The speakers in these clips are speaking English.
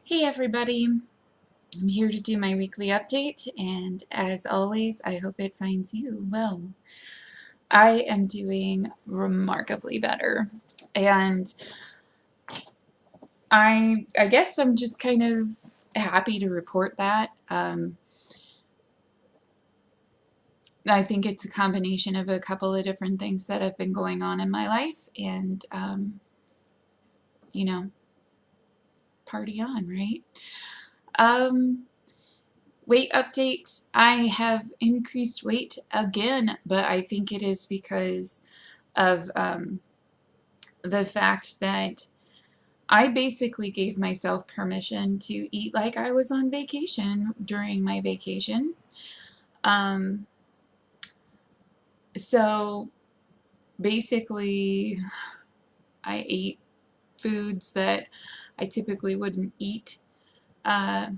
Hey everybody, I'm here to do my weekly update, and as always, I hope it finds you well. I am doing remarkably better, and I guess I'm just kind of happy to report that. I think it's a combination of a couple of different things that have been going on in my life, and you know, party on, right? Um, Weight update. I have increased weight again, but I think it is because of the fact that I basically gave myself permission to eat like I was on vacation during my vacation. Um, so basically, I ate foods that I typically wouldn't eat, uh,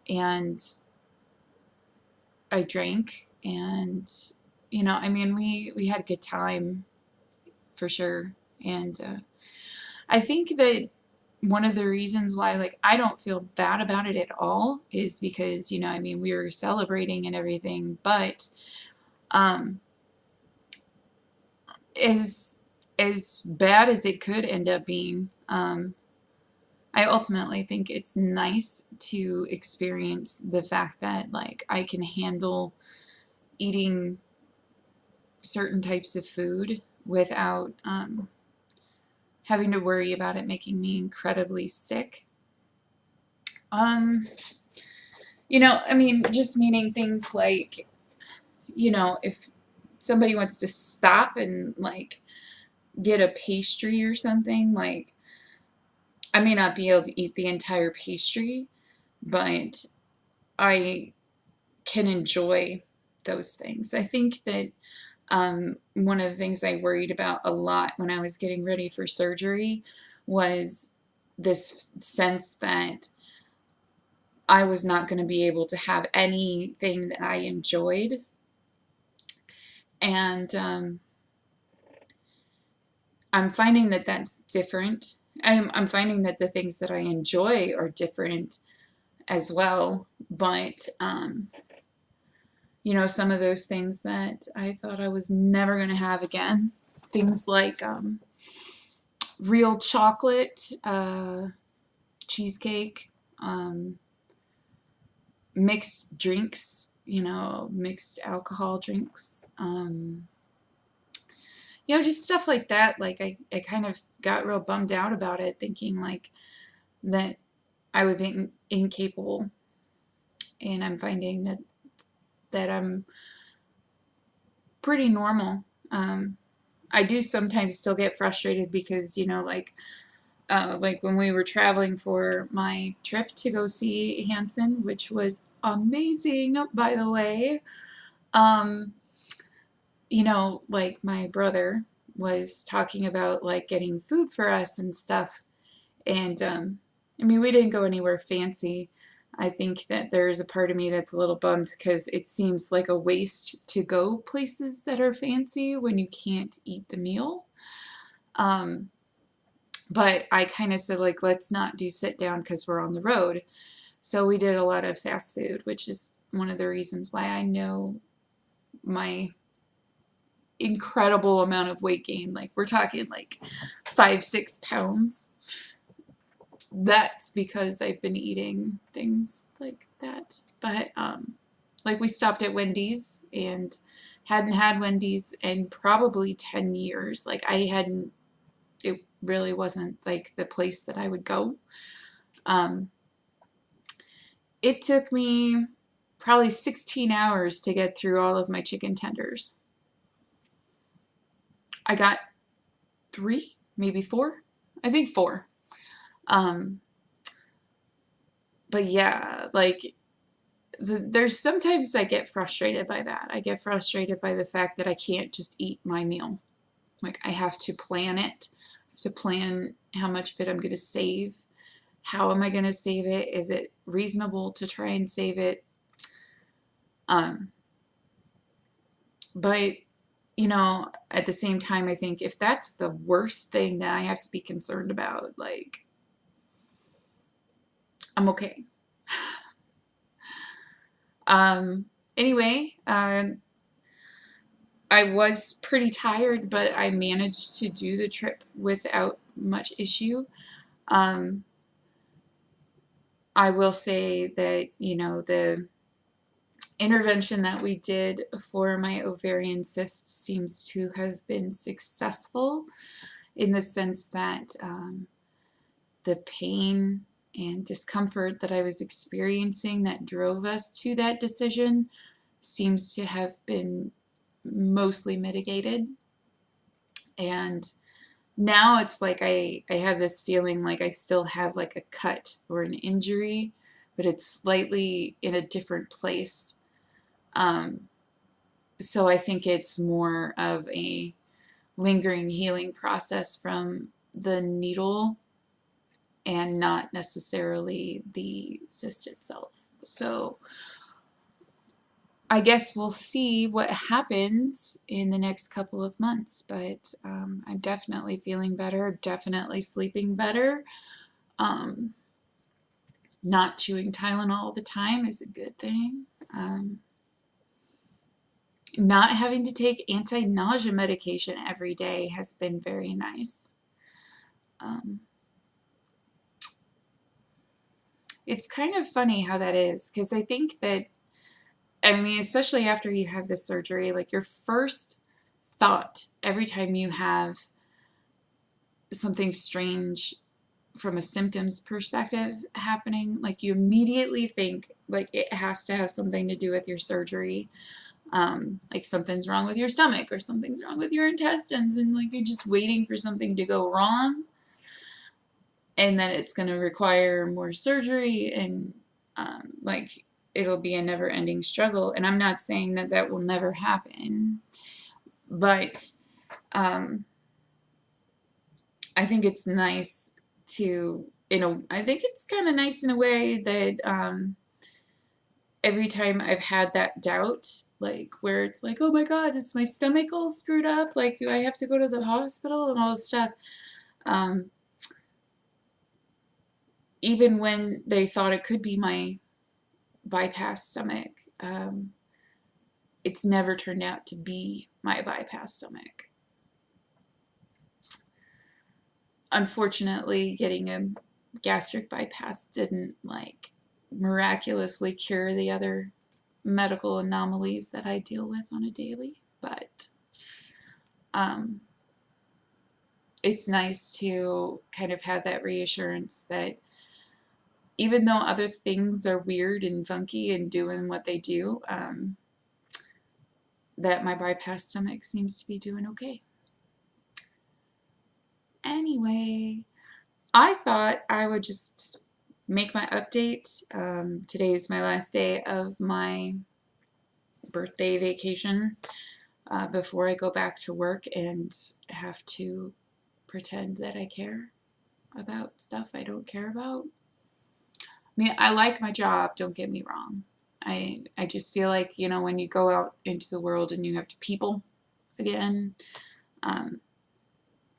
and I drank, and I mean, we had a good time for sure, and I think that one of the reasons why like I don't feel bad about it at all is because I mean we were celebrating and everything, but um as as bad as it could end up being, I ultimately think it's nice to experience the fact that like I can handle eating certain types of food without having to worry about it making me incredibly sick. um I mean, just meaning things like, if somebody wants to stop and like get a pastry or something, like I may not be able to eat the entire pastry, but I can enjoy those things. I think that one of the things I worried about a lot when I was getting ready for surgery was this sense that I was not going to be able to have anything that I enjoyed. And I'm finding that that's different. I'm finding that the things that I enjoy are different as well. But, some of those things that I thought I was never going to have again, things like real chocolate, cheesecake, um, mixed drinks, mixed alcohol drinks, just stuff like that. Like I kind of got real bummed out about it, thinking like that I would be incapable, and I'm finding that I'm pretty normal. I do sometimes still get frustrated because like when we were traveling for my trip to go see Hanson, which was amazing, by the way. Um, like my brother was talking about like getting food for us and stuff. And I mean, we didn't go anywhere fancy. I think that there's a part of me that's a little bummed because it seems like a waste to go places that are fancy when you can't eat the meal. Um, but I kind of said, like, let's not do sit down because we're on the road. So we did a lot of fast food, which is one of the reasons why I know my incredible amount of weight gain. Like, we're talking like 5, 6 pounds. That's because I've been eating things like that. But like we stopped at Wendy's and hadn't had Wendy's in probably 10 years. Like I hadn't, it really wasn't like the place that I would go. Um, it took me probably 16 hours to get through all of my chicken tenders. I got 3, maybe 4. I think 4. Um, but yeah, like there's sometimes I get frustrated by that. I get frustrated by the fact that I can't just eat my meal. Like I have to plan it. I have to plan how much of it I'm going to save. How am I going to save it? Is it reasonable to try and save it? Um, but at the same time, I think if that's the worst thing that I have to be concerned about, like I'm okay. Um, anyway, I was pretty tired, but I managed to do the trip without much issue. Um, I will say that, you know, the intervention that we did for my ovarian cyst seems to have been successful in the sense that the pain and discomfort that I was experiencing that drove us to that decision seems to have been mostly mitigated. And now it's like I have this feeling like I still have like a cut or an injury, but it's slightly in a different place. Um, so I think it's more of a lingering healing process from the needle and not necessarily the cyst itself. So I guess we'll see what happens in the next couple of months, but I'm definitely feeling better, definitely sleeping better. Um, Not chewing Tylenol all the time is a good thing. Not having to take anti-nausea medication every day has been very nice. Um, it's kind of funny how that is, because I think that, I mean, especially after you have this surgery, like your first thought every time you have something strange from a symptoms perspective happening, like you immediately think like it has to have something to do with your surgery. Like something's wrong with your stomach or something's wrong with your intestines, and like you're just waiting for something to go wrong, and then it's going to require more surgery, and like it'll be a never-ending struggle. And I'm not saying that that will never happen, but um, I think it's nice to, I think it's kind of nice in a way that every time I've had that doubt, like where it's like, oh my God, is my stomach all screwed up? Like, do I have to go to the hospital and all this stuff? Um, Even when they thought it could be my bypass stomach, it's never turned out to be my bypass stomach. Unfortunately, getting a gastric bypass didn't like miraculously cure the other medical anomalies that I deal with on a daily, but um, it's nice to kind of have that reassurance that even though other things are weird and funky and doing what they do, that my bypass stomach seems to be doing okay. Anyway, I thought I would just make my update. Today is my last day of my birthday vacation before I go back to work and have to pretend that I care about stuff I don't care about. I mean, I like my job, don't get me wrong. I just feel like, you know, when you go out into the world and you have to people again, um,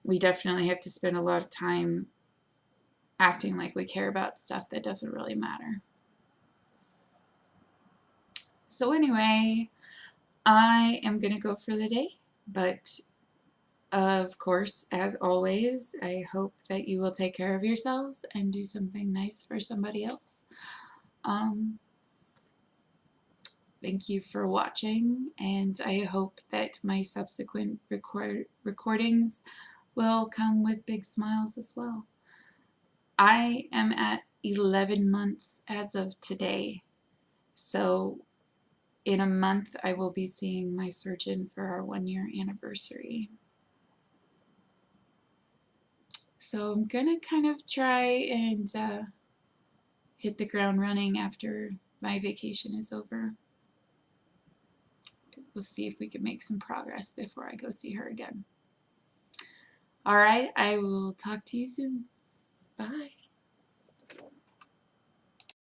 we definitely have to spend a lot of time acting like we care about stuff that doesn't really matter. So anyway, I am going to go for the day, but of course, as always, I hope that you will take care of yourselves and do something nice for somebody else. Um, Thank you for watching, and I hope that my subsequent recordings will come with big smiles as well. I am at 11 months as of today, so in a month I will be seeing my surgeon for our 1-year anniversary. So I'm gonna kind of try and hit the ground running after my vacation is over. We'll see if we can make some progress before I go see her again. All right, I will talk to you soon. Bye.